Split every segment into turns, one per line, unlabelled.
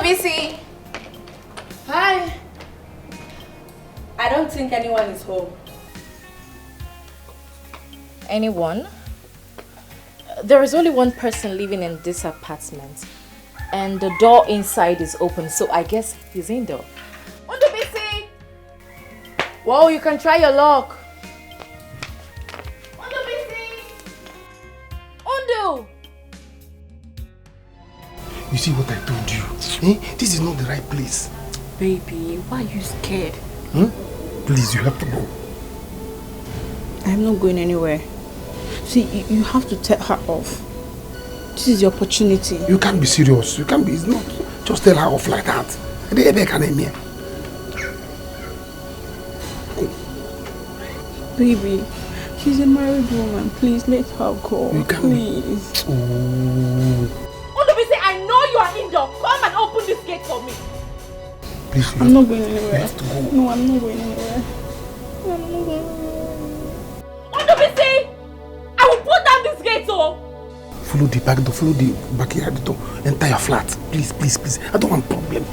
BC. Hi. I don't think anyone is home.
Anyone? There is only one person living in this apartment. And the door inside is open, so I guess he's indoor.
Undo BC. Whoa, you can try your luck. Undo BC. Undo.
You see what I told you? Eh? This is not the right place.
Baby, why are you scared?
Please, you have to go.
I'm not going anywhere. See, you have to tell her off. This is your opportunity.
You can't be serious. You can't be. It's not. Just tell her off like that.
Baby, she's a married woman. Please let her go.
You can't.
Please.
I know you are indoor. Come and open this gate for me.
Please,
I'm not going anywhere.
You have to go.
No, I'm not going anywhere. No, I'm not going
anywhere. I will put down this gate, oh.
Follow the back door. Follow the backyard door. Enter your flat. Please, please, please. I don't want problem. Go.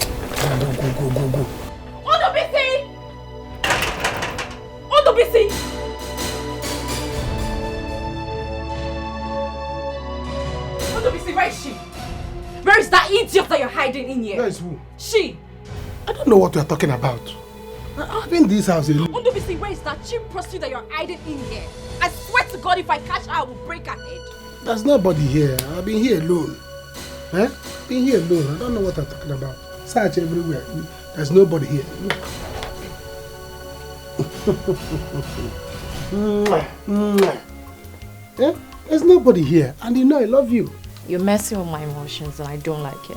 Ondobisi! Where is she? Where is that idiot that you're hiding in here?
Where is who?
She!
I don't know what you're talking about. I've been in this house alone.
Ondobisi, where is that cheap prostitute that you're hiding in here? I swear to God, if I catch her, I will break her head.
There's nobody here. I've been here alone. Eh? Been here alone. I don't know what I'm talking about. Search everywhere. There's nobody here. Yeah? There's nobody here. And you know I love you.
You're messing with my emotions and I don't like it.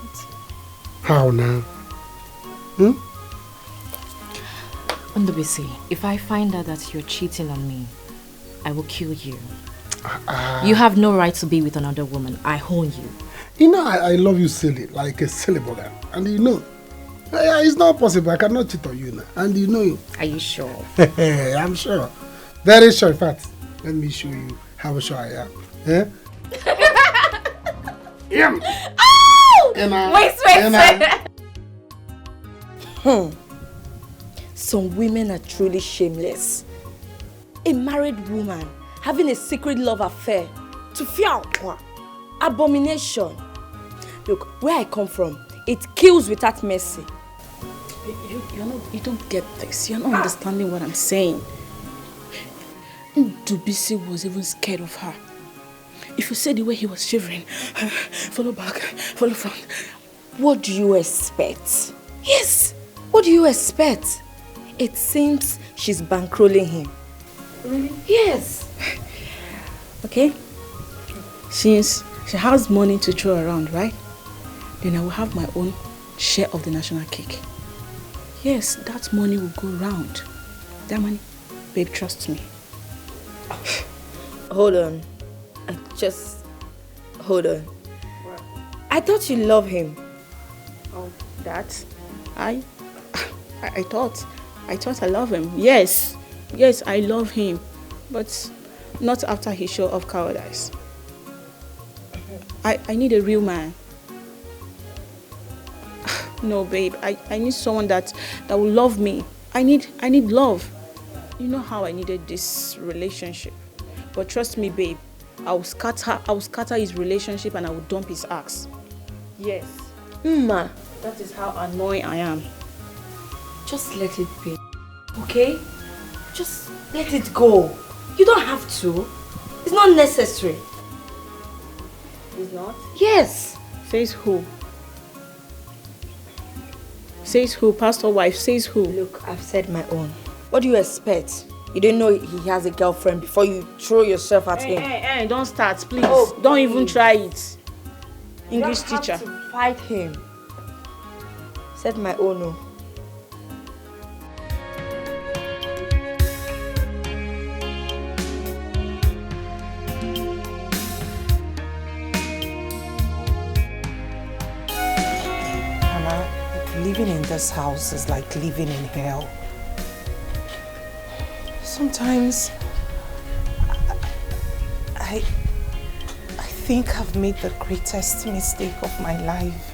How now?
Ondobisi, if I find out that you're cheating on me, I will kill you. You have no right to be with another woman. I own you.
You know I love you silly, like a silly boy. And you know, it's not possible. I cannot cheat on you now. And you know it.
Are you sure?
I'm sure. Very sure. In fact, let me show you how sure I am. Eh?
Oh! Wait. Some women are truly shameless. A married woman having a secret love affair to fear abomination. Look, where I come from, it kills without mercy.
You don't get this. You're not understanding what I'm saying. Dubisi was even scared of her. If you see the way he was shivering, follow back, follow front.
What do you expect? Yes, what do you expect? It seems she's bankrolling him.
Really?
Yes.
Okay. Since she has money to throw around, right? Then I will have my own share of the national cake. Yes, that money will go round. That money, babe, trust me.
Hold on. Just hold on. What? I thought you love him.
Oh, that? I thought I love him. Yes, I love him, but not after his show of cowardice. I need a real man. No, babe. I need someone that will love me. I need love. You know how I needed this relationship. But trust me, babe. I will scatter his relationship and I will dump his axe. Yes.
Ma.
That is how annoying I am.
Just let it be. Okay? Just let it go. You don't have to. It's not necessary.
It's not?
Yes.
Says who? Says who? Pastor wife, says who?
Look, I've said my own. What do you expect? You didn't know he has a girlfriend before you throw yourself at him.
Hey, don't start, please. Oh, don't even try it. English teacher.
You have to fight him. Said my own. No.
Living in this house is like living in hell. Sometimes I think I've made the greatest mistake of my life.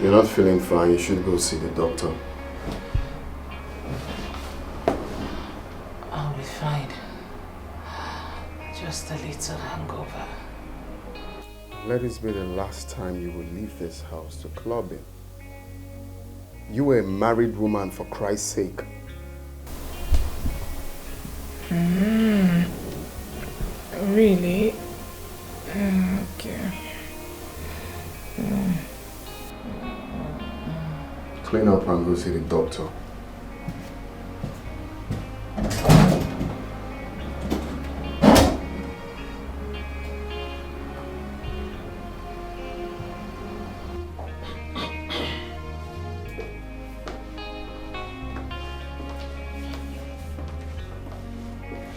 You're not feeling fine. You should go see the doctor.
I'll be fine. Just a little hangover.
Let this be the last time you will leave this house to clubbing. You were a married woman, for Christ's sake.
Really? Okay.
Clean up and go see the doctor.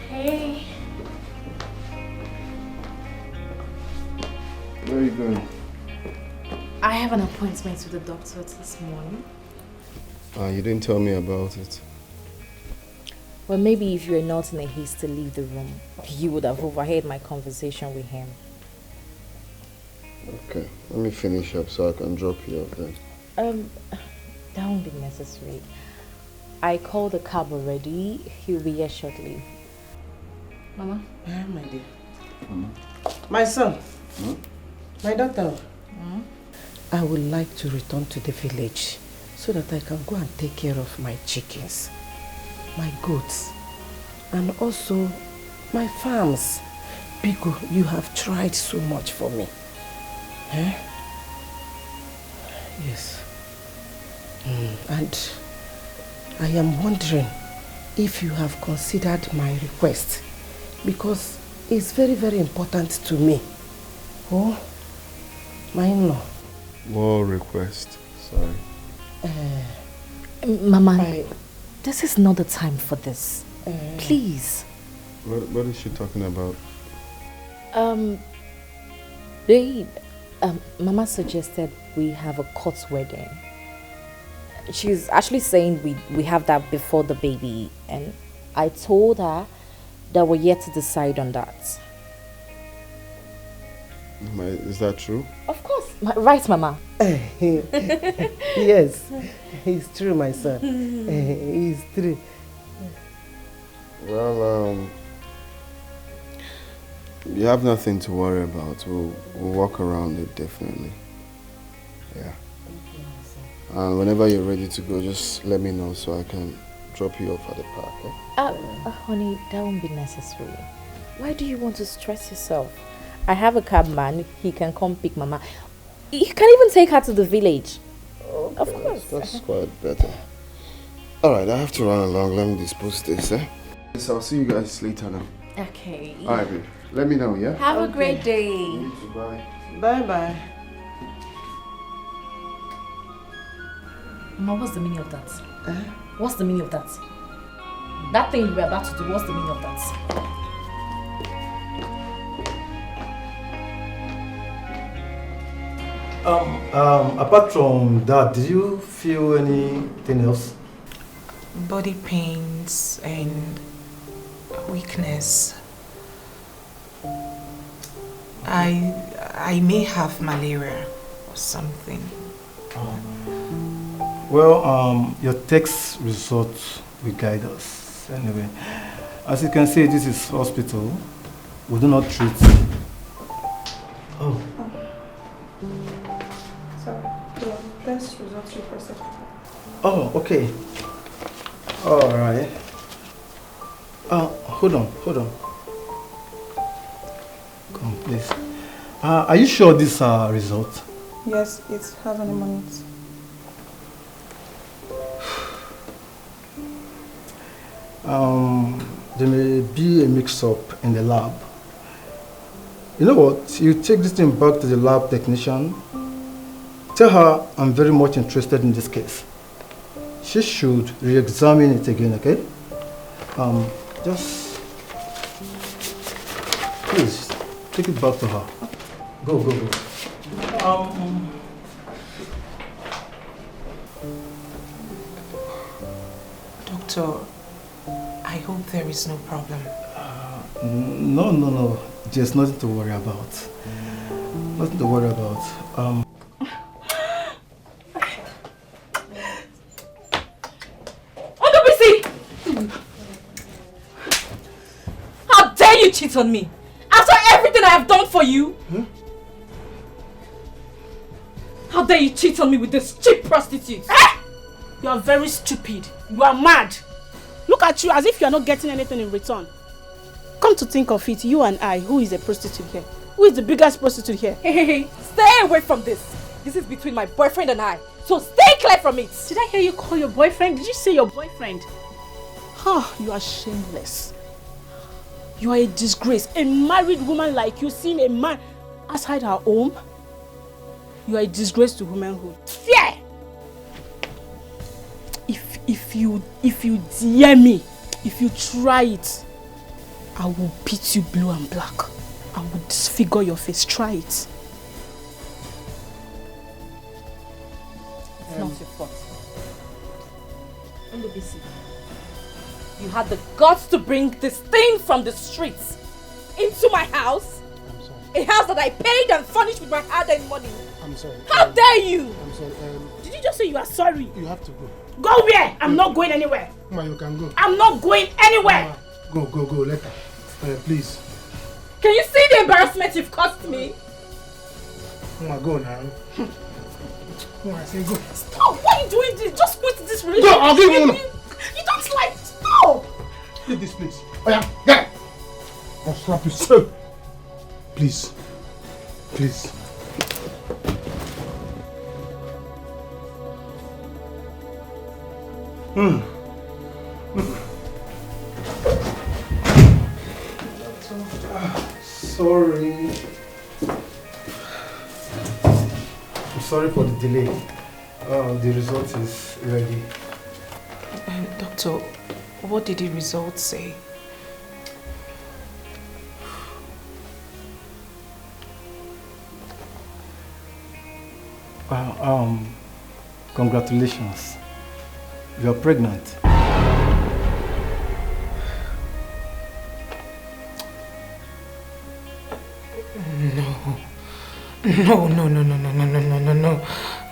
Hey.
Where are you going?
I have an appointment with the doctor this morning.
You didn't tell me about it.
Well, maybe if you were not in a haste to leave the room, you would have overheard my conversation with him.
Okay, let me finish up so I can drop you off then.
That won't be necessary. I called the cab already. He'll be here shortly. Mama?
Yeah, my dear. My son. My daughter. I would like to return to the village so that I can go and take care of my chickens, my goats, and also my farms. Biko, you have tried so much for me. Eh? Yes. And I am wondering if you have considered my request, because it's very, very important to me. Oh, my in-law.
What request? Sorry.
Mama, this is not the time for this. Please.
What is she talking about?
Babe, Mama suggested we have a court wedding. She's actually saying we have that before the baby, and I told her that we're yet to decide on that.
Is that true?
Of course. Right, Mama?
Yes, it's true, my son. It's true.
Well, you have nothing to worry about. We'll walk around it definitely. Yeah. And whenever you're ready to go, just let me know so I can drop you off at the park.
Honey, that won't be necessary. Why do you want to stress yourself? I have a cabman. He can come pick Mama. He can even take her to the village.
Okay,
of course.
That's quite better. Alright, I have to run along. Let me dispose this, Yes, I'll see you guys later now.
Okay.
Alright, babe. Let me know, yeah?
Have a great day.
You too, bye.
Bye-bye.
Mama, what's the meaning of that? What's the meaning of that? That thing you were about to do, what's the meaning of that?
Apart from that, did you feel anything else?
Body pains and weakness. I may have malaria or something.
Well, your test results will guide us. Anyway, as you can see, this is hospital. We do not treat. Oh.
Sorry, the test results requested.
Oh, okay. All right. Hold on. Come, please. Are you sure this result?
Yes, it has an on it.
There may be a mix-up in the lab. You know what? You take this thing back to the lab technician. Tell her I'm very much interested in this case. She should re-examine it again, okay? Just please take it back to her. Go.
Doctor, I hope there is no problem.
No. There's nothing to worry about. Nothing to worry about.
you cheat on me? After everything I have done for you?
Huh?
How dare you cheat on me with this cheap prostitute?
Eh? You are very stupid. You are mad. Look at you as if you are not getting anything in return. Come to think of it, you and I, who is a prostitute here? Who is the biggest prostitute here?
Hey, stay away from this. This is between my boyfriend and I. So stay clear from it.
Did I hear you call your boyfriend? Did you say your boyfriend? Oh, you are shameless. You are a disgrace. A married woman like you seeing a man outside her home? You are a disgrace to womanhood. Fear! If you dare me, if you try it, I will beat you blue and black. I will disfigure your face. Try it.
It's not your fault. You had the guts to bring this thing from the streets into my house.
I'm sorry.
A house that I paid and furnished with my hard-earned money.
I'm sorry.
How dare you?
I'm sorry.
Did you just say you are sorry?
You have to go.
Go where? I'm not going anywhere.
Uma, you can go.
I'm not going anywhere.
Uma, go, later. Please.
Can you see the embarrassment you've caused me?
Uma, go now. Uma, I say go.
Stop! Why are you doing this? Just quit this relationship.
Go, I'll give you one.
You don't like. Stop!
Leave this place. Oh yeah, get it. I'll slap you so. Please. Please. Sorry.
I'm sorry for the delay. The result is ready.
Doctor, what did the result say?
Congratulations. You're pregnant.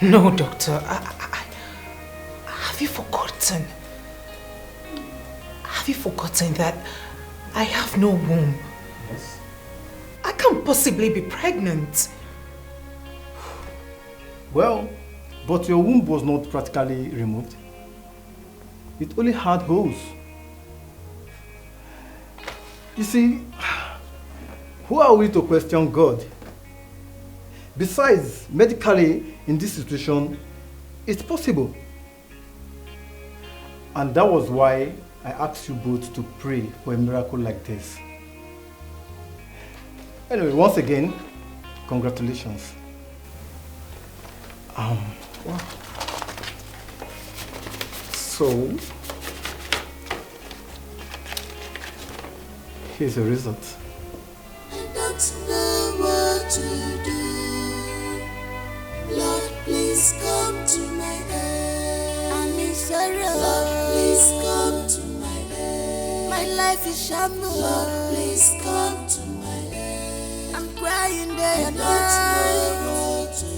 No, doctor. Have you forgotten? Have you forgotten that I have no womb?
Yes.
I can't possibly be pregnant.
Well, but your womb was not practically removed. It only had holes. You see, who are we to question God? Besides, medically, in this situation, it's possible. And that was why I asked you both to pray for a miracle like this. Anyway, once again, congratulations. So, here's the result.
I don't know what to do. Lord, please come to my aid. I'm in sorrow. Lord, please come to my aid. My life is shambles. Lord, please come to my aid. I'm crying day and night.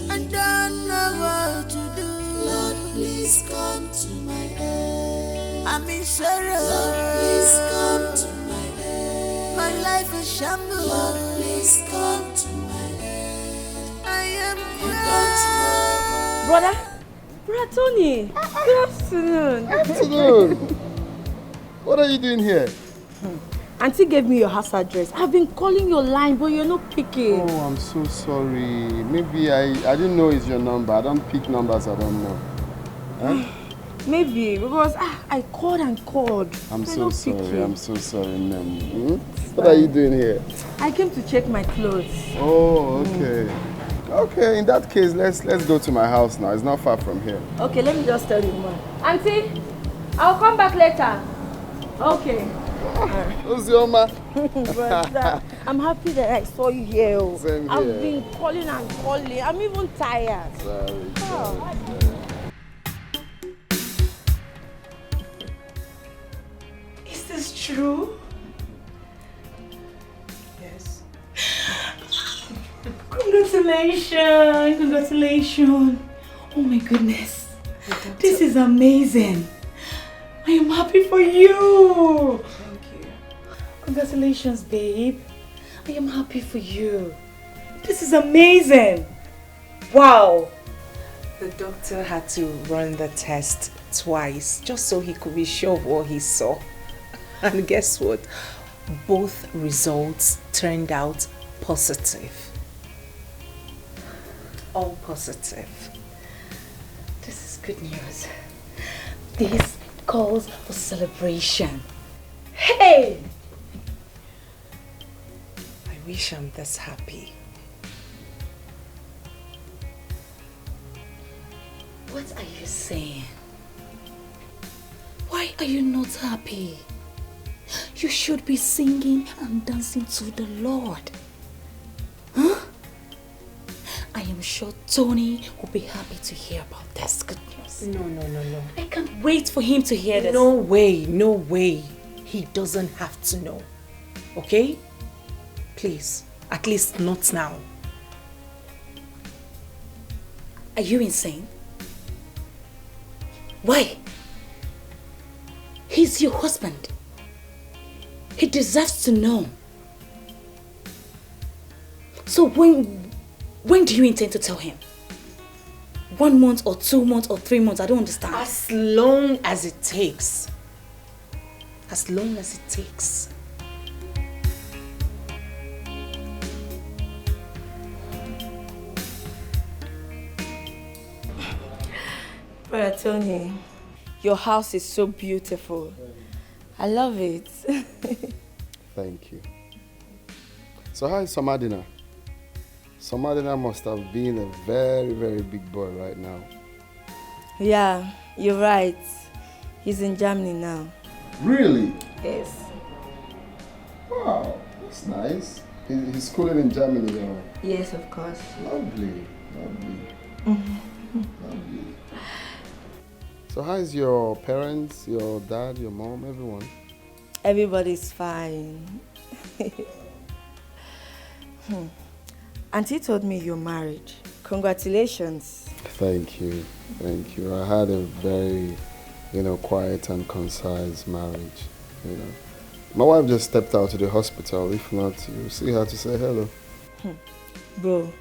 I don't know what to do. Lord, please come to my aid. I'm in sorrow. Lord, please come to my aid. My life is shambles. Lord, please come to my aid. I am crying.
Brother Tony, good afternoon.
Afternoon. What are you doing here?
Auntie gave me your house address. I've been calling your line, but you're not picking.
Oh, I'm so sorry. Maybe I didn't know it's your number. I don't pick numbers I don't know. Huh?
Maybe, because I called and called.
I'm
You're
so
not
sorry.
picking.
I'm so sorry, ma'am. What are you doing here?
I came to check my clothes.
Oh, okay. Okay, in that case, let's go to my house now. It's not far from here.
Okay, let me just tell you more. Auntie, I'll come back later. Okay.
Ozioma.
But I'm happy that I saw you here.
Same
I've
here.
been calling and calling. I'm even tired.
Sorry.
Is this true? Yes. Congratulations! Congratulations! Oh my goodness. This is amazing. I am happy for you.
Thank you.
Congratulations, babe. I am happy for you. This is amazing. Wow.
The doctor had to run the test twice just so he could be sure of what he saw. And guess what? Both results turned out positive. All positive.
This is good news. This calls for celebration. Hey!
I wish I'm this happy.
What are you saying? Why are you not happy? You should be singing and dancing to the Lord. Huh? I am sure Tony will be happy to hear about this good news.
No.
I can't wait for him to hear this.
No way. He doesn't have to know. Okay? Please, at least not now.
Are you insane? Why? He's your husband. He deserves to know. So when do you intend to tell him? 1 month or 2 months or 3 months? I don't understand.
As long as it takes. As long as it takes.
Brother Tony, your house is so beautiful. I love it.
Thank you. So how is Samadina? Samadina must have been a very, very big boy right now.
Yeah, you're right. He's in Germany now.
Really?
Yes.
Wow, that's nice. He's schooling in Germany, though.
Yes, of course.
Lovely. So how is your parents, your dad, your mom, everyone?
Everybody's fine. Auntie told me you're married. Congratulations.
Thank you. I had a very, quiet and concise marriage, My wife just stepped out to the hospital. If not, you see her to say hello.
Bro,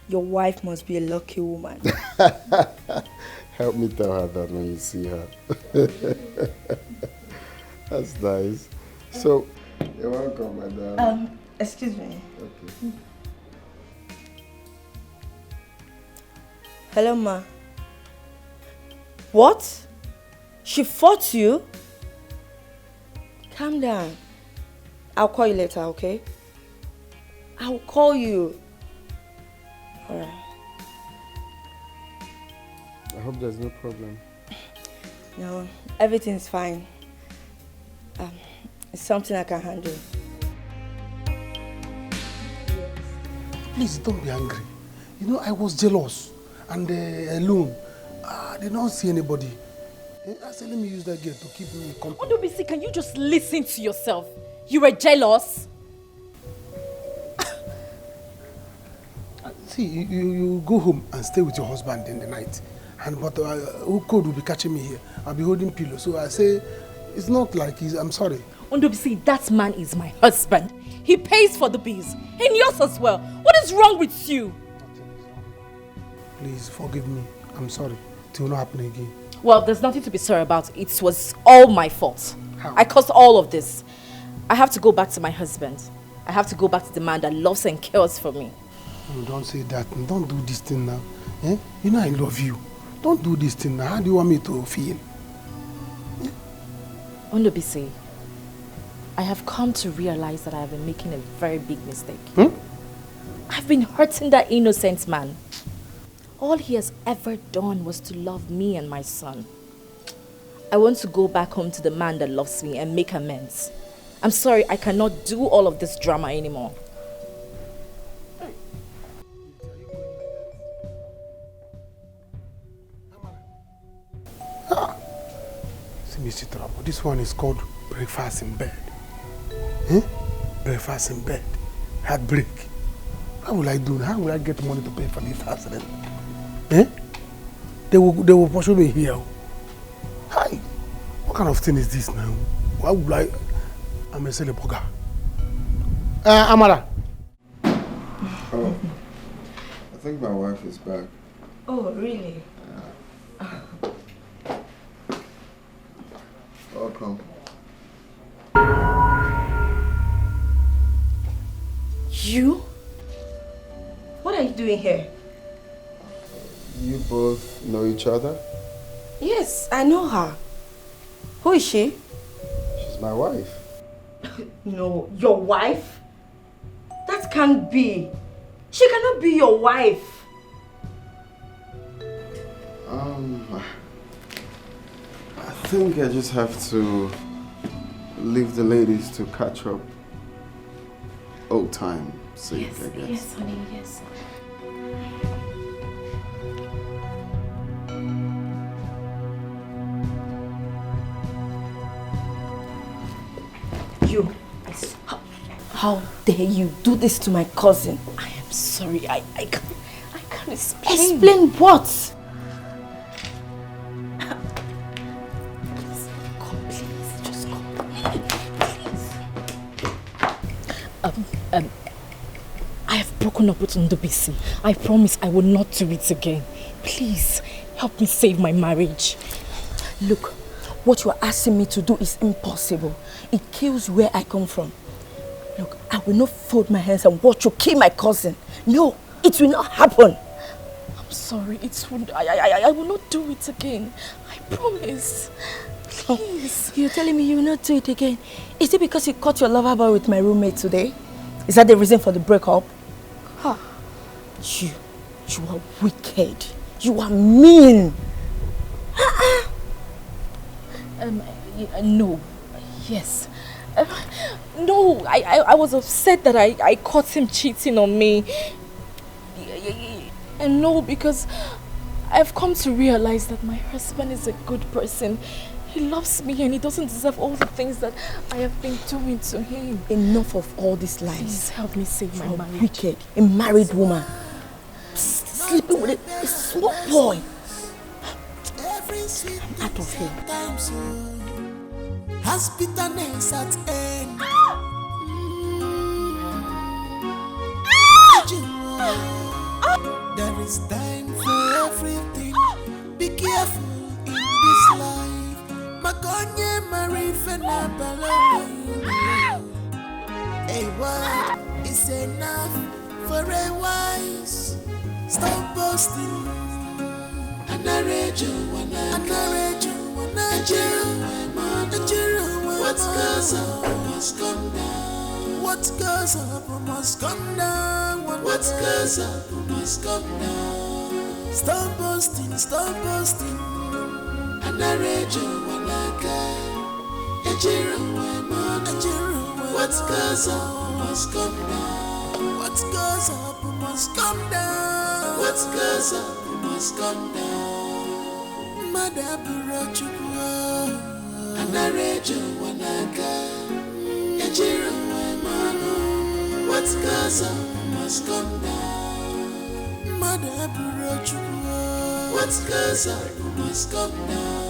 your wife must be a lucky woman.
Help me tell her that when you see her. That's nice. So, you're welcome, madam.
Excuse me.
Okay.
Hello, ma. What? She fought you? Calm down. I'll call you later, okay? I'll call you. Alright.
I hope there's no problem.
No, everything's fine. It's something I can handle.
Please don't be angry. I was jealous and alone. I did not see anybody. I said, let me use that gate to keep me company.
Odubisi, can you just listen to yourself? You were jealous?
See, you go home and stay with your husband in the night. But who could will be catching me here? I'll be holding pillow. So I say, it's not like I'm sorry.
Ondobisi, that man is my husband. He pays for the bills. And yours as well. What is wrong with you?
Please forgive me. I'm sorry. It will not happen again.
Well, there's nothing to be sorry about. It was all my fault.
How?
I caused all of this. I have to go back to my husband. I have to go back to the man that loves and cares for me.
No, don't say that. Don't do this thing now. Eh? I love you. Don't do this thing now. How do you want me to feel?
Ondobisi, I have come to realize that I have been making a very big mistake.
I've been hurting that innocent man. All he has ever done was to love me and my son. I want to go back home to the man that loves me and make amends. I'm sorry, I cannot do all of this drama anymore.
See, Mr. Trouble, this one is called breakfast in bed. Eh? Breakfast in bed. Heartbreak. How will I do? How will I get money to pay for this house then? Eh? They will pursue me here. Hi. What kind of thing is this now? Why would I'm a celebrity. Amara.
Oh, I think my wife is back.
Oh, really?
Welcome.
You? What are you doing here?
You both know each other?
Yes, I know her. Who is she?
She's my wife.
No, your wife? That can't be. She cannot be your wife.
I think I just have to leave the ladies to catch up. Old time sake,
Yes,
I guess.
yes, honey, yes.
You. How dare you do this to my cousin?
I am sorry. I can't explain.
Explain what?
Come, please, just come. I have broken up with Ndobisi. I promise I will not do it again. Please, help me save my marriage.
Look, what you are asking me to do is impossible. It kills where I come from. Look, I will not fold my hands and watch you kill my cousin. No, it will not happen.
I'm sorry. I will not do it again. I promise. Please.
You're telling me you will not do it again? Is it because you caught your lover boy with my roommate today? Is that the reason for the breakup? Huh. You are wicked. You are mean.
No. Yes. No, I was upset that I caught him cheating on me. And no, because I've come to realize that my husband is a good person. He loves me and he doesn't deserve all the things that I have been doing to him.
Enough of all these lies.
Please help me save my marriage.
Wicked. A married woman. Sleeping with a small boy. I'm out of here.
Has bitterness at end. There is time for everything. Be careful in this life. Makonye marifena balani. A word is enough for a wise. Stop boasting. What goes up must come down. What goes up must come down. What goes up must come down. Stop boasting, stop boasting. What goes up must come down. What goes up must come down. What goes up must come down. Madabura chukwa. Anarejo wanaka. Ejiro wemano. What goes up must come down. Madabura chukwa. What goes up must come down.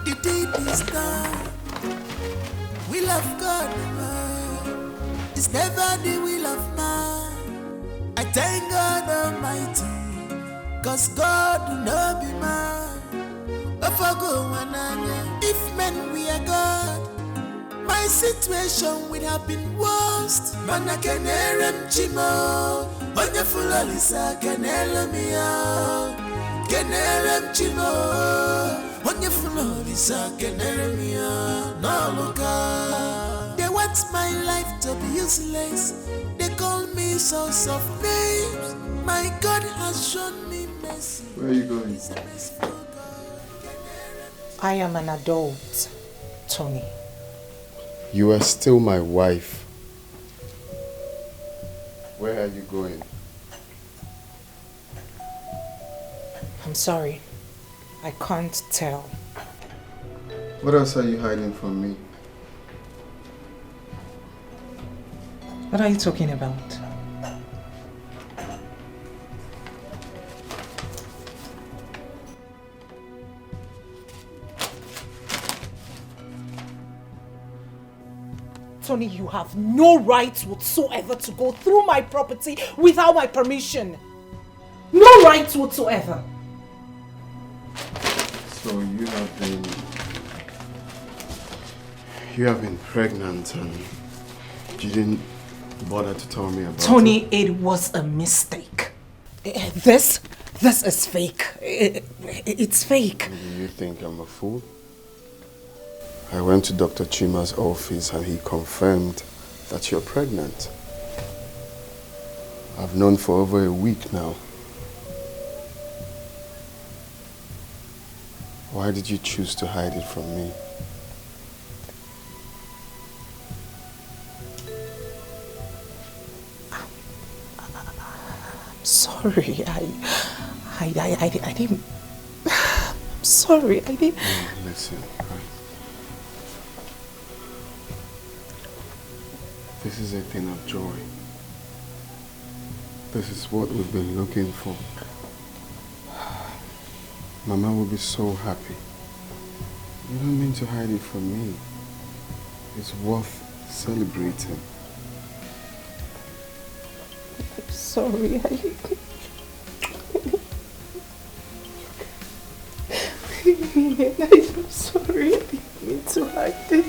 It is time. Will of God, man. It's never the will of man. I thank God Almighty, cause God will not be man. If men we are God, my situation would have been worst. Man, I can hear him chimo. When you full of Lisa, can hear me out. Can hear him chimo. When you full of Lisa, can hear me out. No, look out. They want my life to be useless. They call me source of names. My God has shown me mercy.
Where are you going?
I am an adult, Tony.
You are still my wife. Where are you going?
I'm sorry. I can't tell.
What else are you hiding from me?
What are you talking about?
Tony, you have no right whatsoever to go through my property without my permission. No right whatsoever.
So you have been pregnant and you didn't bother to tell me about
Tony, it was a mistake. This is fake. It's fake.
Do you think I'm a fool? I went to Dr. Chima's office and he confirmed that you're pregnant. I've known for over a week now. Why did you choose to hide it from me?
Sorry, I didn't. I'm sorry, I didn't.
Listen, right. This is a thing of joy. This is what we've been looking for. Mama will be so happy. You don't mean to hide it from me. It's worth celebrating.
I'm sorry, I'm sorry, I didn't mean to hide this.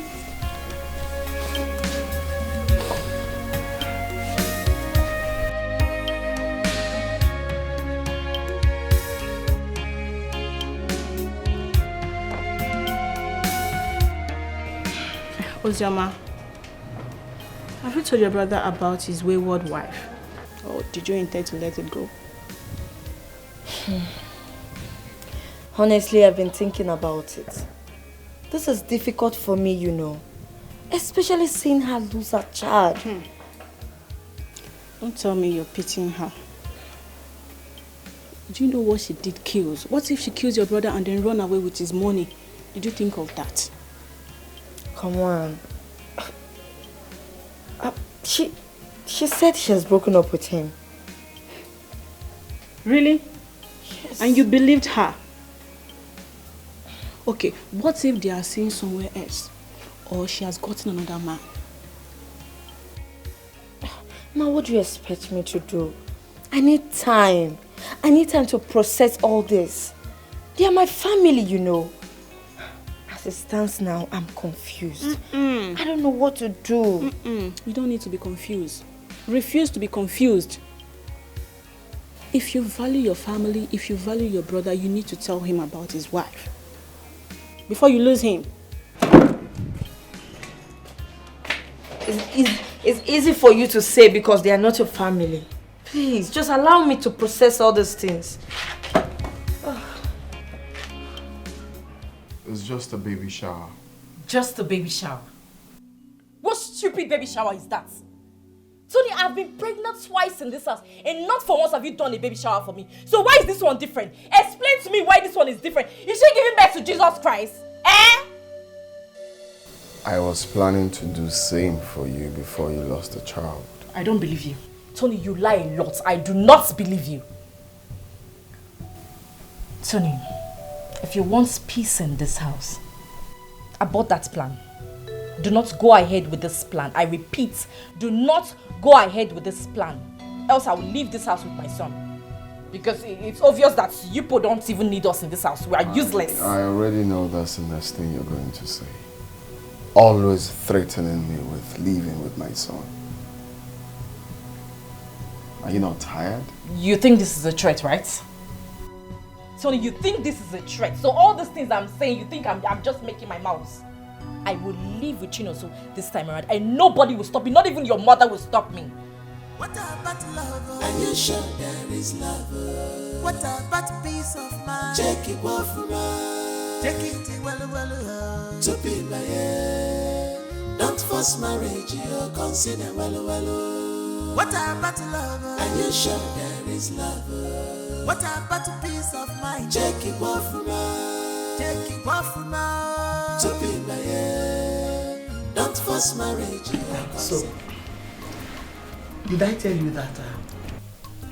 Ozoma, have you told your brother about his wayward wife? Or did you intend to let it go?
Honestly, I've been thinking about it. This is difficult for me, you know. Especially seeing her lose her child.
Don't tell me you're pitying her. Do you know what she did kills? What if she kills your brother and then run away with his money? Did you think of that?
Come on. She said she has broken up with him.
Really?
Yes.
And you believed her? Okay, what if they are seeing somewhere else? Or she has gotten another man?
Ma, what do you expect me to do? I need time. I need time to process all this. They are my family, you know. As it stands now, I'm confused. I don't know what to do.
You don't need to be confused. Refuse to be confused. If you value your family, if you value your brother, you need to tell him about his wife. Before you lose him.
It's easy for you to say because they are not your family. Please, just allow me to process all these things.
It's just a baby shower.
Just a baby shower. What stupid baby shower is that? Tony, I've been pregnant twice in this house and not for once have you done a baby shower for me. So why is this one different? Explain to me why this one is different. Is she giving birth to Jesus Christ?
I was planning to do same for you before you lost a child.
I don't believe you. Tony, you lie a lot. I do not believe you. Tony, if you want peace in this house, abort that plan. Do not go ahead with this plan. I repeat, do not go ahead with this plan. Else I will leave this house with my son. Because it's obvious that you people don't even need us in this house. We are useless.
I already know that's the next thing you're going to say. Always threatening me with leaving with my son. Are you not tired?
You think this is a threat, right? Tony, you think this is a threat. So all these things I'm saying, you think I'm just making my mouth. I will leave with Chinoso this time around and nobody will stop me. Not even your mother will stop me.
What about love? Are you sure there is love? What about peace of mind? Check it off for me. Take it well to be my head. Don't force marriage, you consider well. What about love? Are you sure there is love? What about peace of mind? Check it off for me. Take it off for me. To be my head. Don't force marriage, you
So, did I tell you that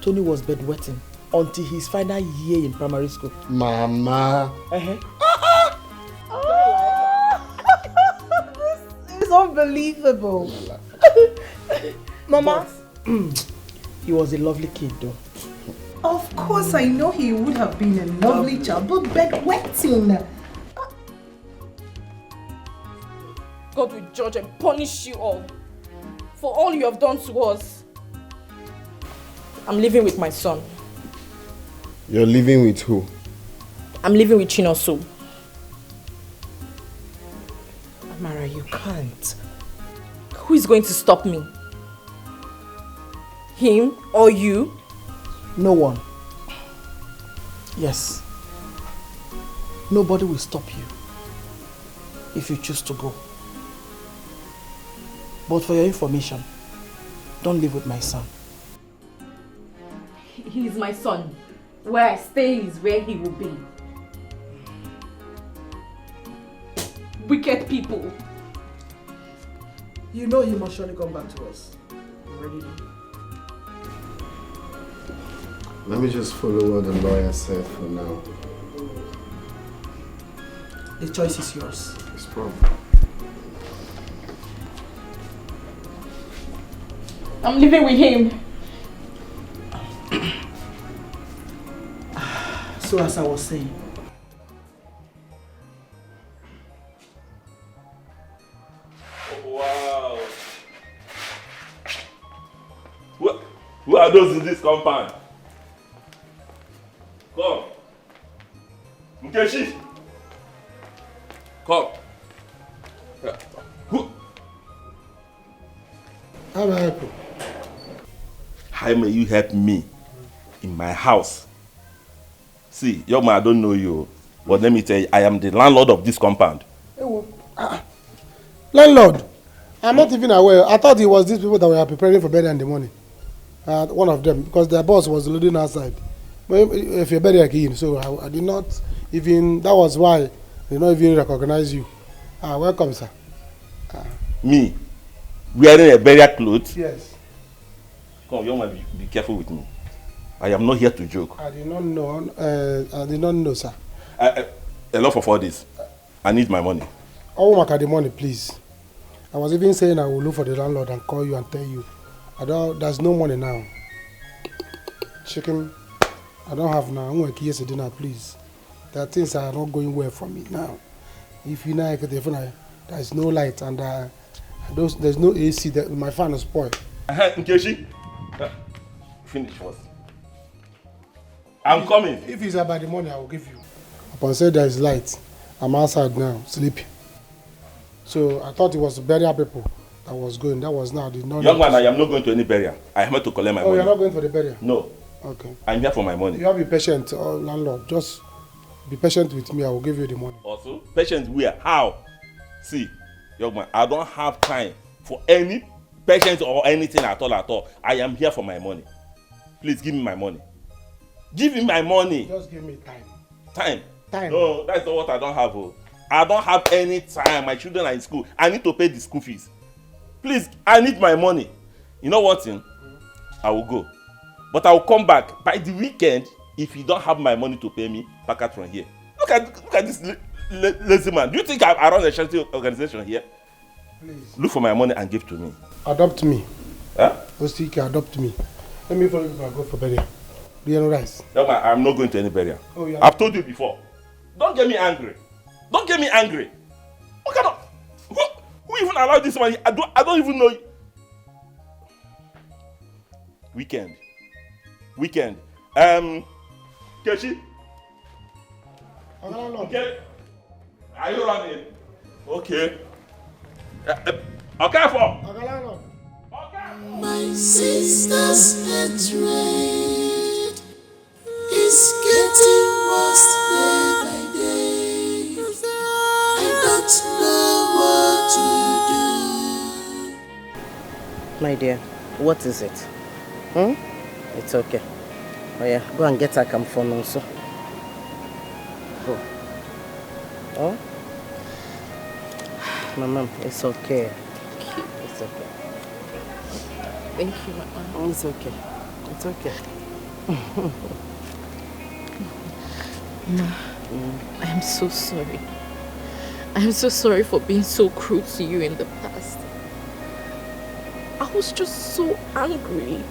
Tony was bedwetting until his final year in primary school?
Mama.
This is
Unbelievable. Mama?
He was a lovely kid though.
Of course, I know he would have been a lovely child, but bedwetting.
God will judge and punish you all for all you have done to us. I'm living with my son.
You're living with who?
I'm living with Chinoso.
Amara, you can't.
Who is going to stop me? Him or you?
No one. Yes. Nobody will stop you if you choose to go. But for your information, don't live with my son.
He is my son. Where I stay is where he will be. Wicked people.
You know he must surely come back to us. You already know.
Let me just follow what the lawyer said for now.
The choice is yours.
It's problem.
I'm living with him.
So as I was saying,
wow. Who are those in this compound? Come. Nkechi. Come. Who?
How may I help you?
How may you help me in my house? See, young man, I don't know you, but let me tell you, I am the landlord of this compound.
Landlord, I'm not even aware. I thought it was these people that were preparing for burial in the morning. One of them, because their boss was loading outside. But if you're burial again, so I did not even, that was why I did not even recognize you. Welcome, sir.
Me? Wearing a burial clothes?
Yes.
Come, young man, be careful with me. I am not here to joke.
I did not know, sir.
Enough of all this. I need my money.
Oh, my God, the money, please. I was even saying I will look for the landlord and call you and tell you. There's no money now. Chicken, I don't have now. I'm going to yesterday dinner, please. There are things that are not going well for me now. If you know, there's no light and there's no AC. My fan is spoiled.
Nkechi, finish first. I'm coming.
If it's about the money, I will give you. Upon say there is light, I'm outside now, sleeping. So I thought it was burial people that was going. That was now.
Young man, I am not going to any burial. I am here to collect my money.
Oh, you're not going for the burial?
No.
Okay.
I'm here for my money.
You have to be patient, landlord. Just be patient with me. I will give you the money.
Also, patient where? How? See, young man, I don't have time for any patience or anything at all. I am here for my money. Please give me my money. Give me my money.
Just give me time.
Time? No, that's not what I don't have. Oh. I don't have any time. My children are in school. I need to pay the school fees. Please, I need my money. You know what thing? I will go. But I will come back by the weekend if you don't have my money to pay me, back out from here. Look at this lazy man. Do you think I run a charity organization here?
Please.
Look for my money and give to me.
Adopt me.
Huh?
Ostiki, adopt me. Let me follow you if I go for burial. Do you know rice?
No, man, I'm not going to any burial.
Oh, yeah.
I've told you before. Don't get me angry. Don't get me angry. What kind of... Who even allowed this money? I don't even know. Weekend. Kechi? Okay. Are you running? Okay. Okay, for.
My sister's hatred is getting worse day by day. I don't know what to do.
My dear, what is it? It's okay. Oh yeah, go and get her camphor also. Go. Oh? Mama, it's okay. It's okay.
Thank you, Mama.
It's okay. It's okay.
Ma, I am so sorry.
I'm so sorry for being so cruel to you in the past. I was just so angry.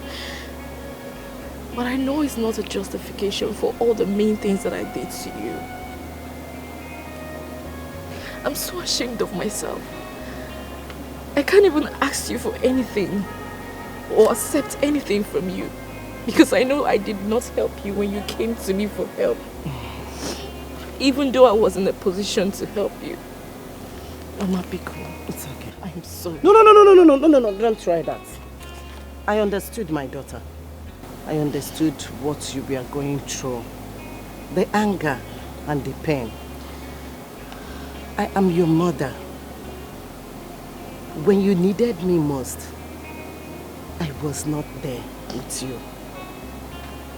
But I know it's not a justification for all the mean things that I did to you. I'm so ashamed of myself. I can't even ask you for anything or accept anything from you because I know I did not help you when you came to me for help. Even though I was in a position to help you. Mama, be cool.
It's okay.
I'm sorry.
No, don't try that. I understood, my daughter. I understood what you were going through. The anger and the pain. I am your mother. When you needed me most, I was not there with you.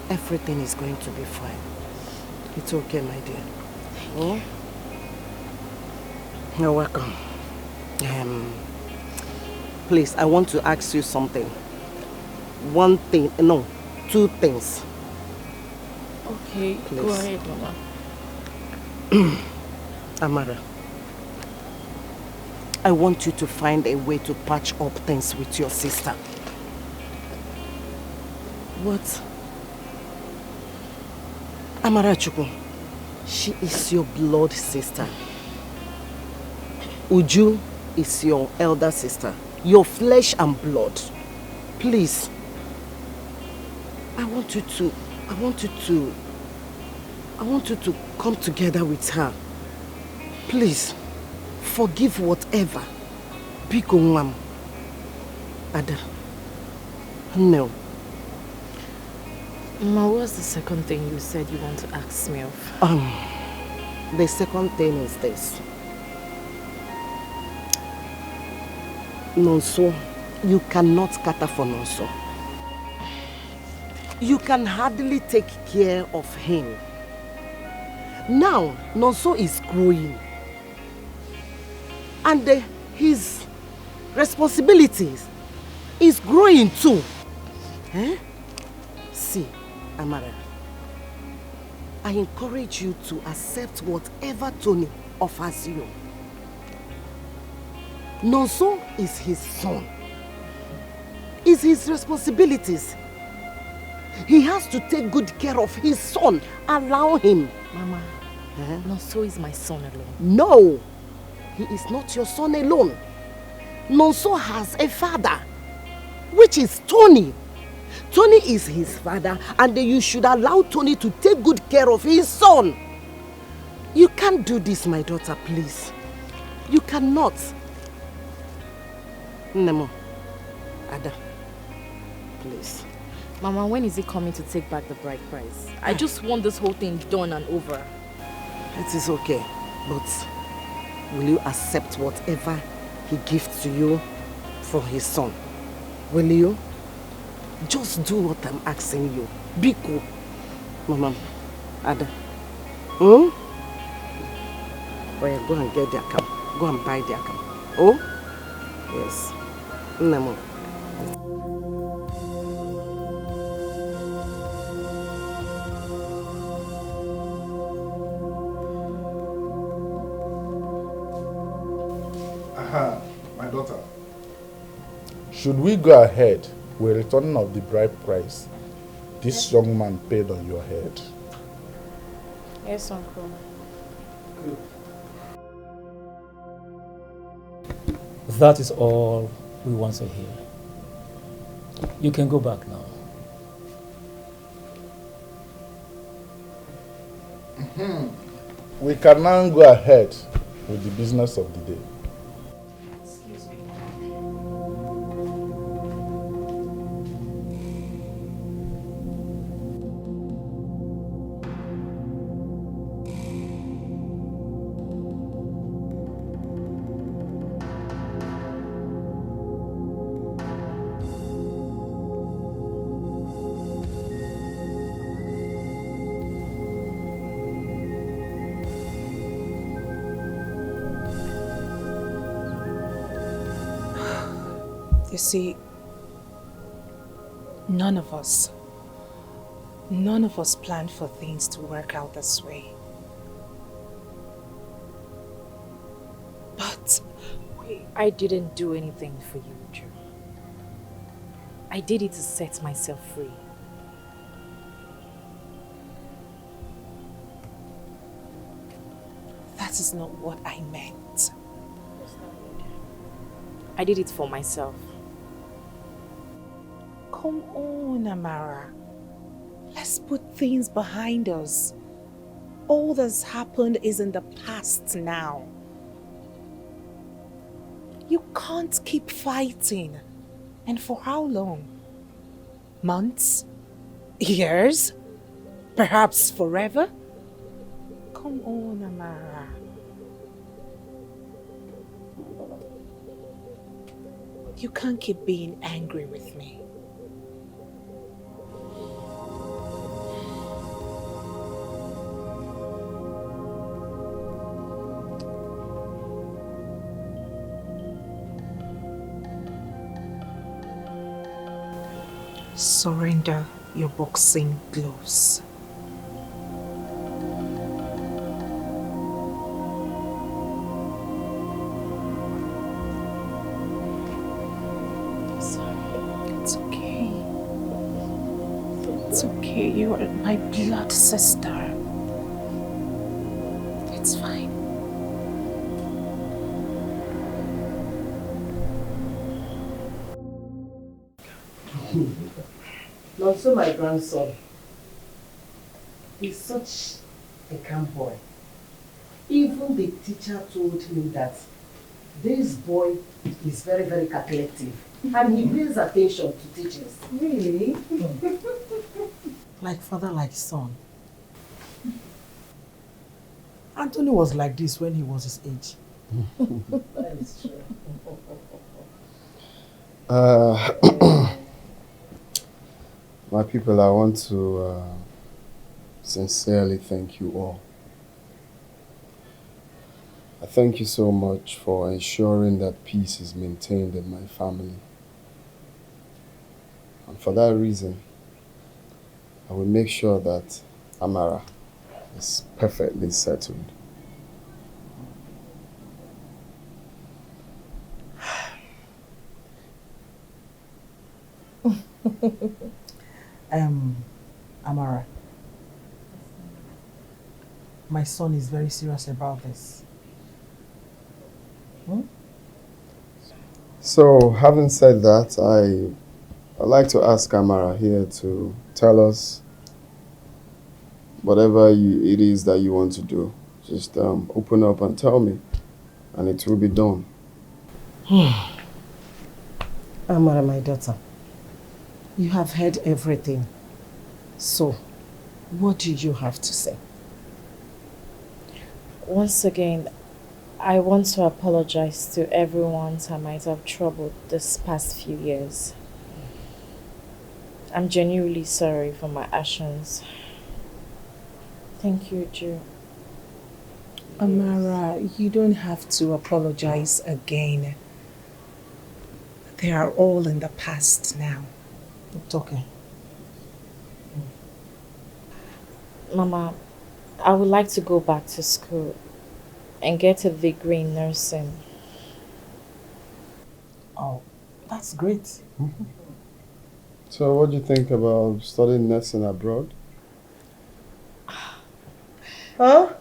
Everything is going to be fine. It's okay, my dear. Oh? You're welcome. Please, I want to ask you something. Two things.
Okay,
please.
Go ahead, Mama.
Amara, I want you to find a way to patch up things with your sister. What? Amara Chukwu, she is your blood sister. Uju is your elder sister. Your flesh and blood. Please. I want you to come together with her. Please, forgive whatever. Biko nwam. Ada. No.
Mama, what's the second thing you said you want to ask me of?
The second thing is this. Nonso, you cannot cater for Nonso. You can hardly take care of him. Now, Nonso is growing. And his responsibilities is growing too. Eh? See, Amara, I encourage you to accept whatever Tony offers you. Nonso is his son. It's his responsibilities. He has to take good care of his son. Allow him.
Mama, Nonso is my son alone.
No, he is not your son alone. Nonso has a father, which is Tony. Tony is his father, and you should allow Tony to take good care of his son. You can't do this, my daughter, please. You cannot. Nemo, Ada, please.
Mama, when is he coming to take back the bride price? I just want this whole thing done and over.
It is okay, but will you accept whatever he gives to you for his son? Will you? Just do what I'm asking you. Biko. Mama, Ada. Oh, go and get the account. Go and buy the account. Oh? Yes. Nemo.
My daughter. Should we go ahead with return of the bride price this young man paid on your head?
Yes, Uncle.
Good.
That is all we want to hear. You can go back now.
We can now go ahead with the business of the day.
Excuse me.
You see, none of us planned for things to work out this way.
I didn't do anything for you, Joe. I did it to set myself free.
That is not what I meant.
I did it for myself.
Come on, Amara. Let's put things behind us. All that's happened is in the past now. You can't keep fighting. And for how long? Months? Years? Perhaps forever? Come on, Amara. You can't keep being angry with me. Surrender your boxing gloves. It's okay. It's okay. You are my blood sister. It's fine.
Not so my grandson. He's such a calm boy. Even the teacher told me that this boy is very, very calculative. And he pays attention to teachers. Really?
Like father, like son. Anthony was like this when he was his age.
That is true.
My people, I want to sincerely thank you all. I thank you so much for ensuring that peace is maintained in my family. And for that reason, I will make sure that Amara is perfectly settled.
Amara, my son is very serious about this.
So, having said that, I'd like to ask Amara here to tell us whatever it is that you want to do. Just open up and tell me, and it will be done.
Amara, my daughter, you have heard everything. So, what do you have to say?
Once again, I want to apologize to everyone I might have troubled this past few years. I'm genuinely sorry for my actions. Thank you, Joe.
Amara, you don't have to apologize again. They are all in the past now.
It's okay.
Mama, I would like to go back to school and get a degree in nursing.
Oh, that's great.
So what do you think about studying nursing abroad?
Huh?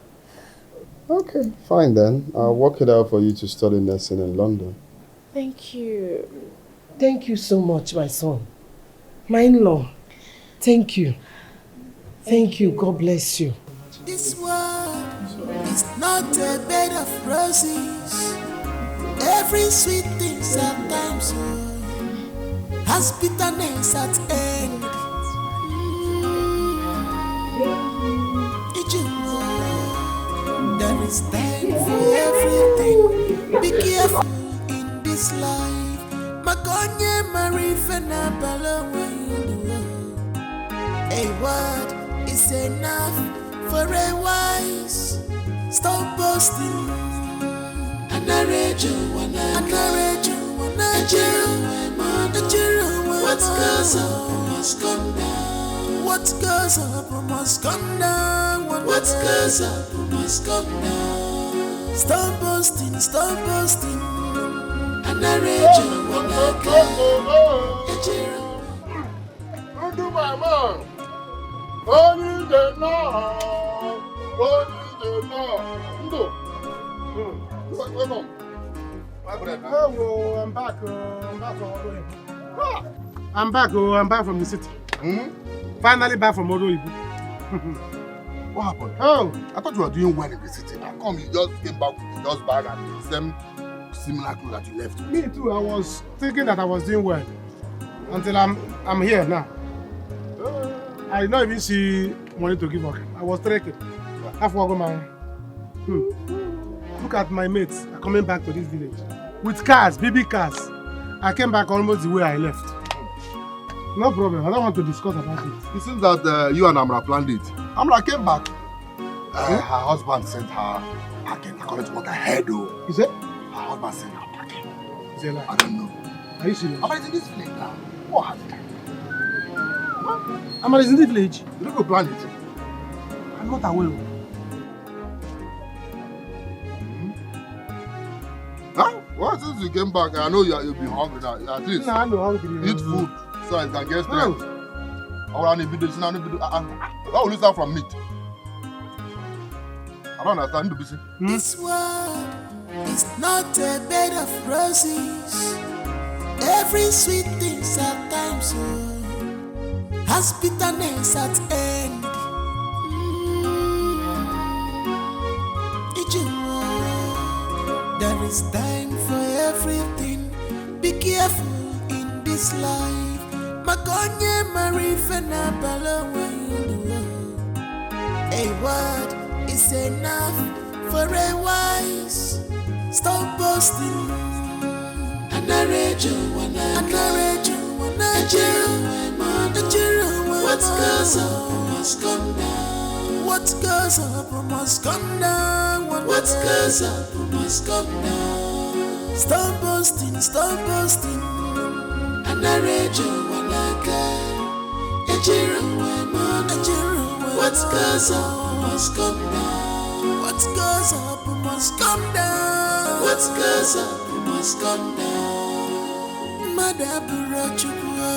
Okay, fine then. I'll work it out for you to study nursing in London.
Thank you.
Thank you so much, my son. My in-law, thank you. Thank you. God bless you.
This world is not a bed of roses. Every sweet thing sometimes has bitterness at end. There is time for everything. Be careful in this life. Makonye marifena balawendu. A word is enough for a wise. Stop boasting. What goes up must come down. What goes up must come down. What goes up must come down. Stop boasting, stop boasting.
Do my man. Only the law. Only the law. Welcome. My brother.
Oh, I'm back. I'm back from Odoibu. I'm back. I'm back from the city. Finally back from Odoibu.
What happened?
Oh,
I thought you were doing well in the city. How come you just came back with the dust bag and the same similar clothes that you left?
me too. I was thinking that I was doing well until I'm here now. I did not even see money to give up. I was trekking. Look at my mates are coming back to this village with cars, baby cars. I came back almost the way I left. No problem. I don't want to discuss about it.
It seems that you and Amra planned it. Amra came back. Her husband sent her packing according to what I heard.
You said?
Her husband sent her packing.
Is it like?
I don't know.
Are you serious?
Amra is in this village now. What has it?
Amara is in the village.
You don't go plan it.
I'm not aware.
Huh? Well, since you came back, I know you'll be hungry now. At least
I'm not hungry.
eat food so I can get strength. I will need to why will you start from meat? I don't understand. You busy.
This world is not a bed of roses. Every sweet thing's at times has bitterness at end. There is time for everything. Be careful in this life. Makonye marifena balawe. A word is enough for a wise. Stop boasting. What goes up must come down. What goes up must come down. What goes up must come down. Stop boasting, stop boasting. What goes up must come down. What goes up must come down. What goes up must come down. Madabura chukwa.